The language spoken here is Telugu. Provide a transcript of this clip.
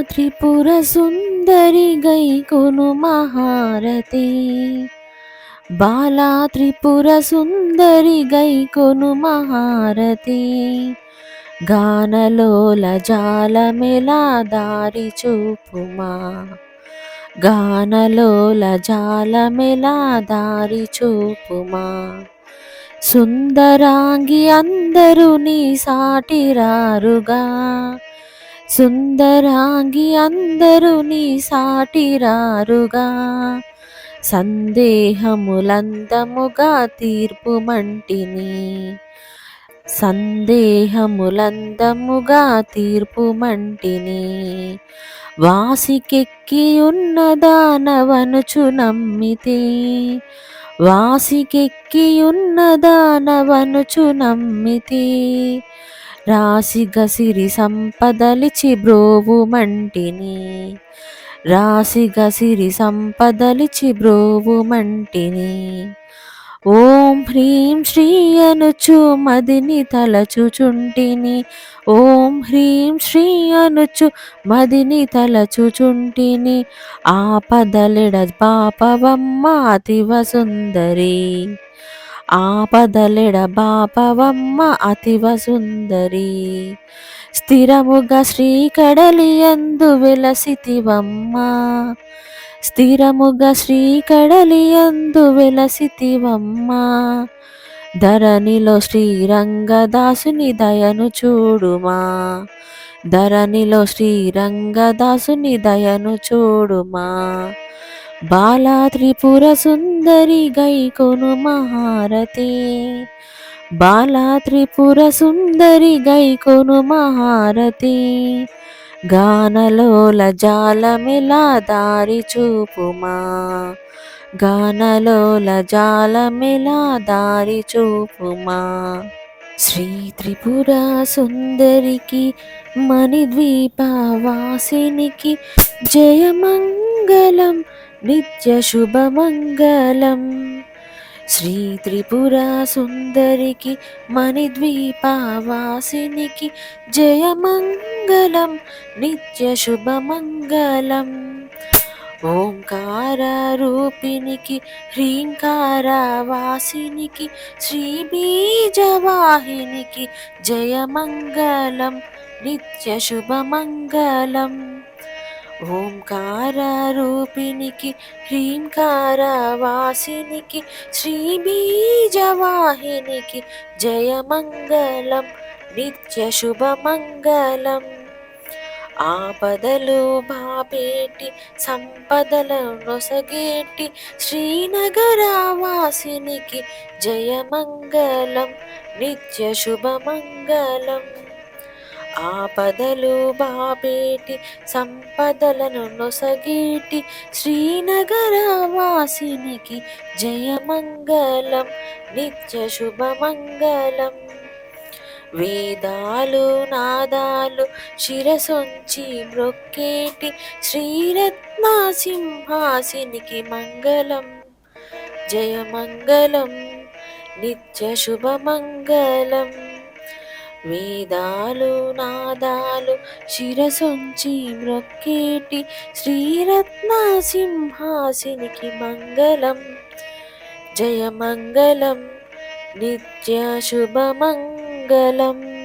త్రిపుర సుందరి గైకొను మహారతి. బాలా త్రిపుర సుందరి గైకొను మహారతి. గానలోల జాలమెలా దారి చూపుమా. గానలోల జాలమెలా దారి చూపుమా. సుందరాంగి అందరూ నీ సాటిరారుగా. సుందరాంగి అందరూ నీ సాటిరారుగా. సందేహములందముగా తీర్పుమంటిని. సందేహములందముగా తీర్పుమంటిని. వాసికెక్కి ఉన్నదానవనుచు నమ్మితే. వాసికెక్కి ఉన్నదానవనుచు నమ్మితే. రాశిగసిరి సంపదలిచి బ్రోవుమంటిని. రాశిగసిరి సంపదలిచి బ్రోవుమంటిని. ఓం హ్రీం శ్రీ అనుచు మదిని తలచుచుంటిని. ఓం హ్రీం శ్రీ అనుచు మదిని తలచుచుంటిని. ఆపదలెడ బాపవమ్మ అతివ సుందరి. ఆపదలెడ బాపవమ్మ అతివ సుందరి. స్థిరముగా శ్రీకడలియందు వెలసితివమ్మ. స్థిరముగా శ్రీకడలియందు వెలసితివమ్మ. ధరణిలో శ్రీరంగదాసుని దయను చూడుమా. ధరణిలో శ్రీరంగదాసుని దయను చూడుమా. బాలా త్రిపుర సుందరి గైకొను మహారతి. బాలా త్రిపుర సుందరి గైకొను మహారతి. గానలోల జాలమెలా దారి చూపుమా. గానలోల జాలమెలా దారి చూపుమా. శ్రీ త్రిపుర సుందరికి మణిద్వీపవాసినికి జయమంగళం నిత్య శుభమంగళం. శ్రీ త్రిపుర సుందరికి మణిద్వీపవాసినికి జయమంగళం నిత్య శుభమంగళం. ఓంకార రూపినికి హ్రీంకార వాసినికి శ్రీ బీజవాహినికి జయమంగళం నిత్య శుభమంగళం. ఓంకార రూపినికి హ్రీంకార వాసినికి శ్రీ బీజవాహినికి జయమంగళం నిత్య శుభమంగళం. ఆపదలు బాపేటి సంపదలను నొసగేటి శ్రీనగరవాసినికి జయమంగళం నిత్య శుభమంగళం. ఆపదలు బాపేటి సంపదలను నొసగేటి శ్రీనగరవాసినికి జయమంగళం నిత్య శుభమంగళం. వేదాలు నాదాలు శిరసొంచి మ్రొక్కేటి శ్రీరత్న సింహాసినికి మంగళం జయమంగళం నిత్య శుభమంగళం. వేదాలు నాదాలు శిరసొంచి మ్రొక్కేటి శ్రీరత్న సింహాసినికి మంగళం జయమంగళం నిత్య శుభమంగళం.